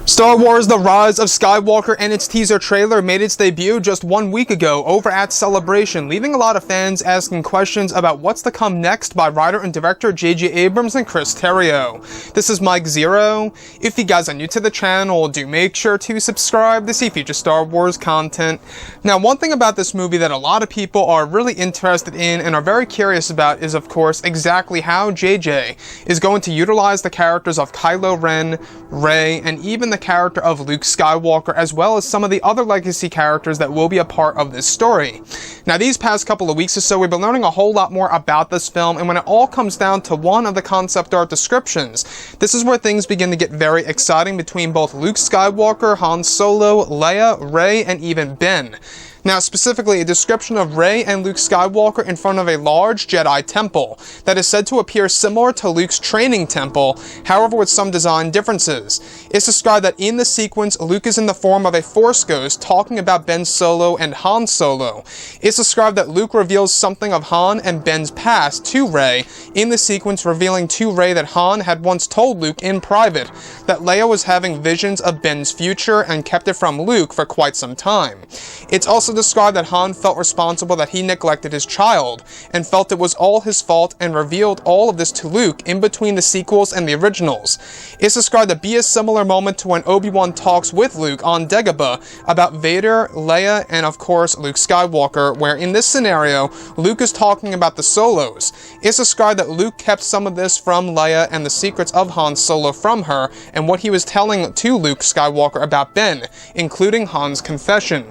Star Wars: The Rise of Skywalker and its teaser trailer made its debut just 1 week ago over at Celebration, leaving a lot of fans asking questions about what's to come next by writer and director J.J. Abrams and Chris Terrio. This is Mike Zero. If you guys are new to the channel, do make sure to subscribe to see future Star Wars content. Now, one thing about this movie that a lot of people are really interested in and are very curious about is, of course, exactly how J.J. is going to utilize the characters of Kylo Ren, Rey, and even the character of Luke Skywalker, as well as some of the other legacy characters that will be a part of this story. Now, these past couple of weeks or so, we've been learning a whole lot more about this film, and when it all comes down to one of the concept art descriptions, this is where things begin to get very exciting between both Luke Skywalker, Han Solo, Leia, Rey, and even Ben. Now, specifically, a description of Rey and Luke Skywalker in front of a large Jedi temple that is said to appear similar to Luke's training temple, however with some design differences. It's described that in the sequence, Luke is in the form of a Force ghost talking about Ben Solo and Han Solo. It's described that Luke reveals something of Han and Ben's past to Rey in the sequence, revealing to Rey that Han had once told Luke in private that Leia was having visions of Ben's future and kept it from Luke for quite some time. It's also described that Han felt responsible that he neglected his child, and felt it was all his fault, and revealed all of this to Luke in between the sequels and the originals. It's described to be a similar moment to when Obi-Wan talks with Luke on Dagobah about Vader, Leia, and of course Luke Skywalker, where in this scenario, Luke is talking about the Solos. It's described that Luke kept some of this from Leia and the secrets of Han Solo from her, and what he was telling to Luke Skywalker about Ben, including Han's confession.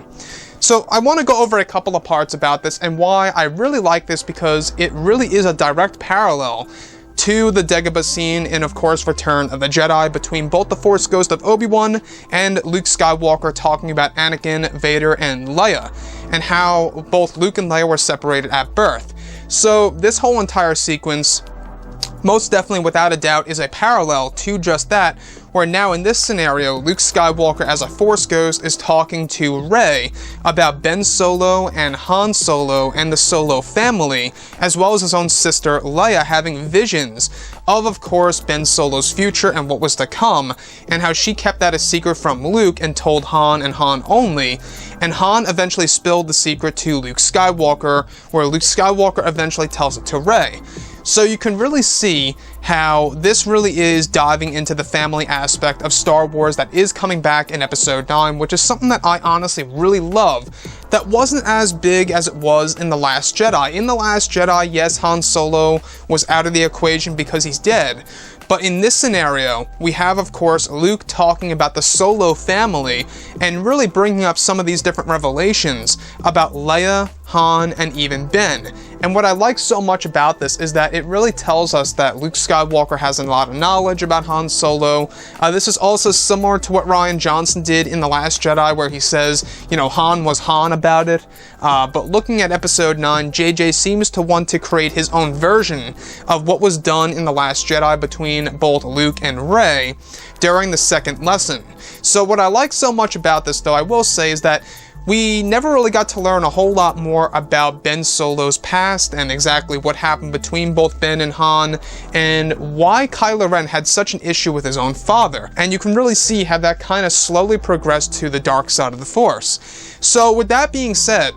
So I want to go over a couple of parts about this and why I really like this, because it really is a direct parallel to the Dagobah scene in, of course, Return of the Jedi, between both the Force Ghost of Obi-Wan and Luke Skywalker talking about Anakin, Vader, and Leia, and how both Luke and Leia were separated at birth. So this whole entire sequence, most definitely, without a doubt, is a parallel to just that, where now in this scenario, Luke Skywalker as a Force Ghost is talking to Rey about Ben Solo and Han Solo and the Solo family, as well as his own sister Leia having visions of course, Ben Solo's future and what was to come, and how she kept that a secret from Luke and told Han and Han only, and Han eventually spilled the secret to Luke Skywalker, where Luke Skywalker eventually tells it to Rey. So you can really see how this really is diving into the family aspect of Star Wars that is coming back in Episode 9, which is something that I honestly really love, that wasn't as big as it was in The Last Jedi. In The Last Jedi, yes, Han Solo was out of the equation because he's dead. But in this scenario, we have, of course, Luke talking about the Solo family and really bringing up some of these different revelations about Leia, Han, and even Ben. And what I like so much about this is that it really tells us that Luke Skywalker has a lot of knowledge about Han Solo. This is also similar to what Rian Johnson did in The Last Jedi, where he says, you know, Han was Han about it. But looking at Episode 9, JJ seems to want to create his own version of what was done in The Last Jedi between both Luke and Rey during the second lesson. So what I like so much about this, though, I will say, is that we never really got to learn a whole lot more about Ben Solo's past and exactly what happened between both Ben and Han, and why Kylo Ren had such an issue with his own father. And you can really see how that kind of slowly progressed to the dark side of the Force. So with that being said,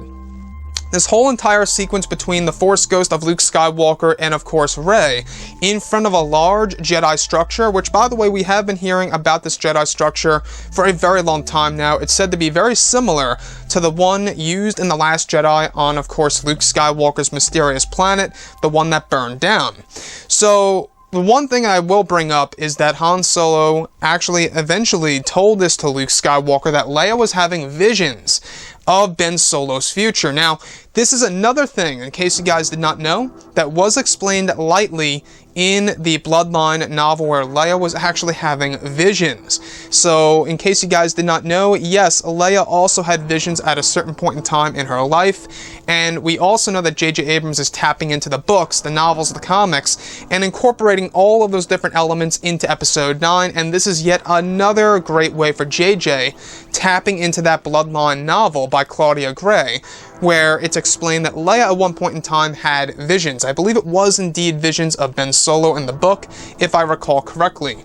this whole entire sequence between the Force Ghost of Luke Skywalker and, of course, Rey in front of a large Jedi structure, which, by the way, we have been hearing about this Jedi structure for a very long time now. It's said to be very similar to the one used in The Last Jedi on, of course, Luke Skywalker's mysterious planet, the one that burned down. So the one thing I will bring up is that Han Solo actually eventually told this to Luke Skywalker, that Leia was having visions of Ben Solo's future. Now, this is another thing, in case you guys did not know, that was explained lightly in the Bloodline novel, where Leia was actually having visions. So, in case you guys did not know, yes, Leia also had visions at a certain point in time in her life, and we also know that J.J. Abrams is tapping into the books, the novels, the comics, and incorporating all of those different elements into Episode 9, and this is yet another great way for J.J. tapping into that Bloodline novel by Claudia Gray, where it's explained that Leia at one point in time had visions. I believe it was indeed visions of Ben Solo in the book, if I recall correctly.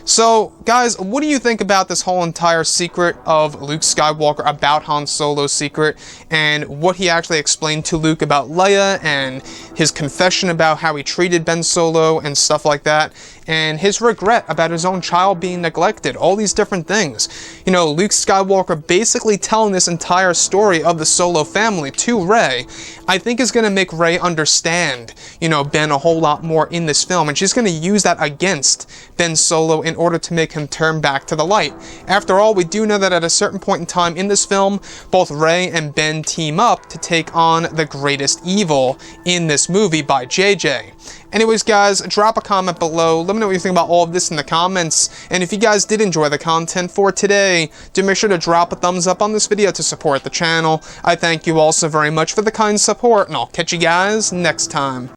So, guys, what do you think about this whole entire secret of Luke Skywalker, about Han Solo's secret, and what he actually explained to Luke about Leia, and his confession about how he treated Ben Solo and stuff like that, and his regret about his own child being neglected, all these different things. You know, Luke Skywalker basically telling this entire story of the Solo family to Rey, I think is going to make Rey understand, you know, Ben a whole lot more in this film, and she's going to use that against Ben Solo in order to make him turn back to the light. After all, we do know that at a certain point in time in this film, both Rey and Ben team up to take on the greatest evil in this movie by JJ. Anyways, guys, drop a comment below. Let me know what you think about all of this in the comments. And if you guys did enjoy the content for today, do make sure to drop a thumbs up on this video to support the channel. I thank you all so very much for the kind support, and I'll catch you guys next time.